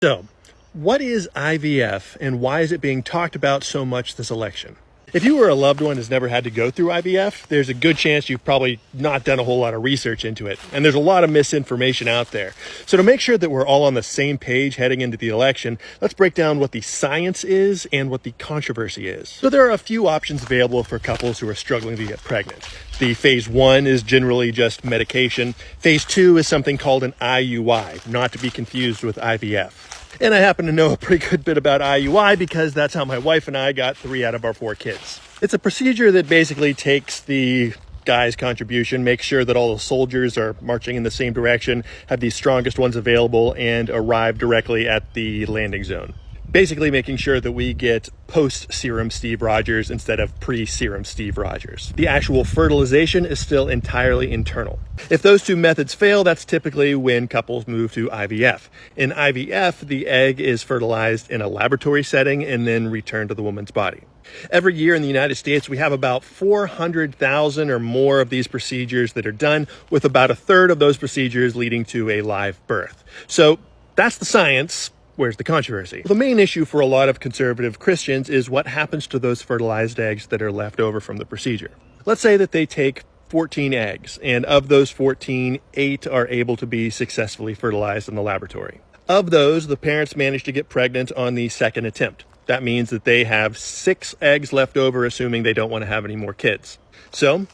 So, what is IVF and why is it being talked about so much this election? If you or a loved one has never had to go through IVF, there's a good chance you've probably not done a whole lot of research into it, and there's a lot of misinformation out there. So to make sure that we're all on the same page heading into the election, let's break down what the science is and what the controversy is. So there are a few options available for couples who are struggling to get pregnant. The phase 1 is generally just medication. Phase 2 is something called an IUI, not to be confused with IVF. And I happen to know a pretty good bit about IUI because that's how my wife and I got 3 out of our 4 kids. It's a procedure that basically takes the guy's contribution, makes sure that all the soldiers are marching in the same direction, have the strongest ones available, and arrive directly at the landing zone. Basically making sure that we get post-serum Steve Rogers instead of pre-serum Steve Rogers. The actual fertilization is still entirely internal. If those 2 methods fail, that's typically when couples move to IVF. In IVF, the egg is fertilized in a laboratory setting and then returned to the woman's body. Every year in the United States, we have about 400,000 or more of these procedures that are done, with about 1/3 of those procedures leading to a live birth. So that's the science. Where's the controversy? Well, the main issue for a lot of conservative Christians is what happens to those fertilized eggs that are left over from the procedure. Let's say that they take 14 eggs, and of those 14, 8 are able to be successfully fertilized in the laboratory. Of those, the parents manage to get pregnant on the 2nd attempt. That means that they have 6 eggs left over, assuming they don't want to have any more kids. So,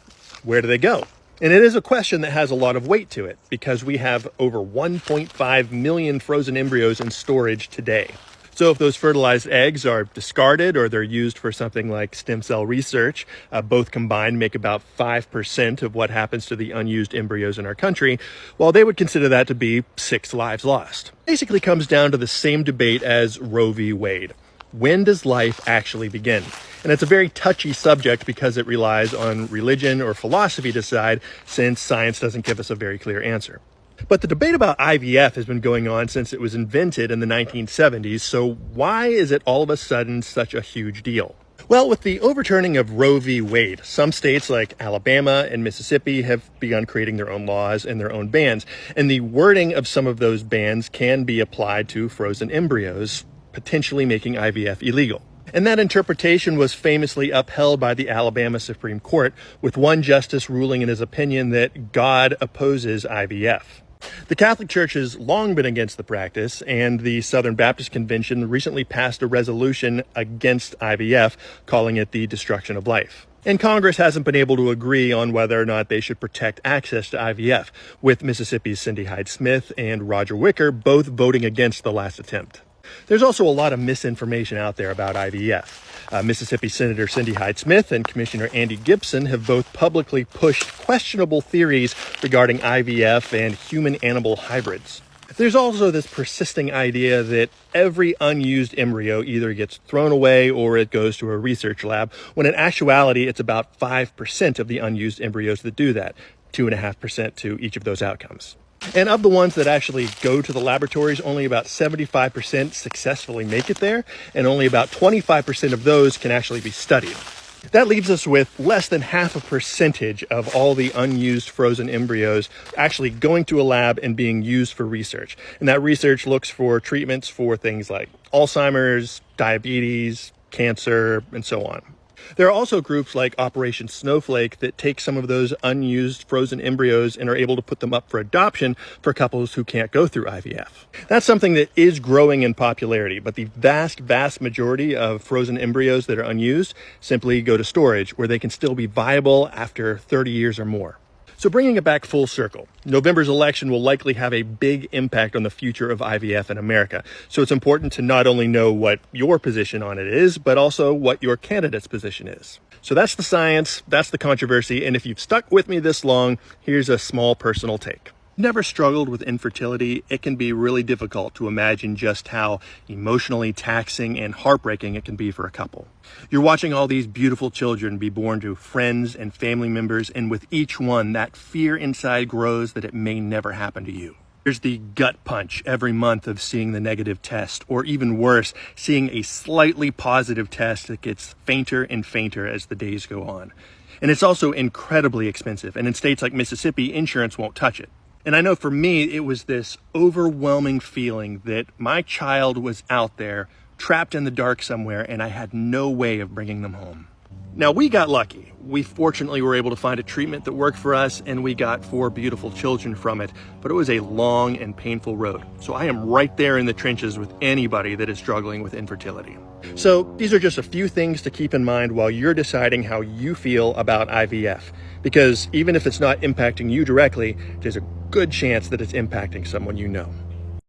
where do they go? And it is a question that has a lot of weight to it because we have over 1.5 million frozen embryos in storage today. So if those fertilized eggs are discarded or they're used for something like stem cell research, both combined make about 5% of what happens to the unused embryos in our country, well, they would consider that to be 6 lives lost. Basically comes down to the same debate as Roe v. Wade. When does life actually begin? And it's a very touchy subject because it relies on religion or philosophy to decide, since science doesn't give us a very clear answer. But the debate about IVF has been going on since it was invented in the 1970s, so why is it all of a sudden such a huge deal? Well, with the overturning of Roe v. Wade, some states like Alabama and Mississippi have begun creating their own laws and their own bans, and the wording of some of those bans can be applied to frozen embryos, potentially making IVF illegal. And that interpretation was famously upheld by the Alabama Supreme Court, with one justice ruling in his opinion that God opposes IVF. The Catholic Church has long been against the practice, and the Southern Baptist Convention recently passed a resolution against IVF, calling it the destruction of life. And Congress hasn't been able to agree on whether or not they should protect access to IVF, with Mississippi's Cindy Hyde-Smith and Roger Wicker both voting against the last attempt. There's also a lot of misinformation out there about IVF. Mississippi Senator Cindy Hyde-Smith and Commissioner Andy Gibson have both publicly pushed questionable theories regarding IVF and human-animal hybrids. There's also this persisting idea that every unused embryo either gets thrown away or it goes to a research lab, when in actuality it's about 5% of the unused embryos that do that, 2.5% to each of those outcomes. And of the ones that actually go to the laboratories, only about 75% successfully make it there, and only about 25% of those can actually be studied. That leaves us with less than 0.5% of all the unused frozen embryos actually going to a lab and being used for research. And that research looks for treatments for things like Alzheimer's, diabetes, cancer, and so on. There are also groups like Operation Snowflake that take some of those unused frozen embryos and are able to put them up for adoption for couples who can't go through IVF. That's something that is growing in popularity, but the vast majority of frozen embryos that are unused simply go to storage, where they can still be viable after 30 years or more. So bringing it back full circle, November's election will likely have a big impact on the future of IVF in America. So it's important to not only know what your position on it is, but also what your candidate's position is. So that's the science, that's the controversy, and if you've stuck with me this long, here's a small personal take. Never struggled with infertility, it can be really difficult to imagine just how emotionally taxing and heartbreaking it can be for a couple. You're watching all these beautiful children be born to friends and family members, and with each one, that fear inside grows that it may never happen to you. There's the gut punch every month of seeing the negative test, or even worse, seeing a slightly positive test that gets fainter and fainter as the days go on. And it's also incredibly expensive, and in states like Mississippi, insurance won't touch it. And I know for me, it was this overwhelming feeling that my child was out there, trapped in the dark somewhere, and I had no way of bringing them home. Now, we got lucky. We fortunately were able to find a treatment that worked for us, and we got 4 beautiful children from it, but it was a long and painful road. So I am right there in the trenches with anybody that is struggling with infertility. So these are just a few things to keep in mind while you're deciding how you feel about IVF, because even if it's not impacting you directly, there's a good chance that it's impacting someone you know.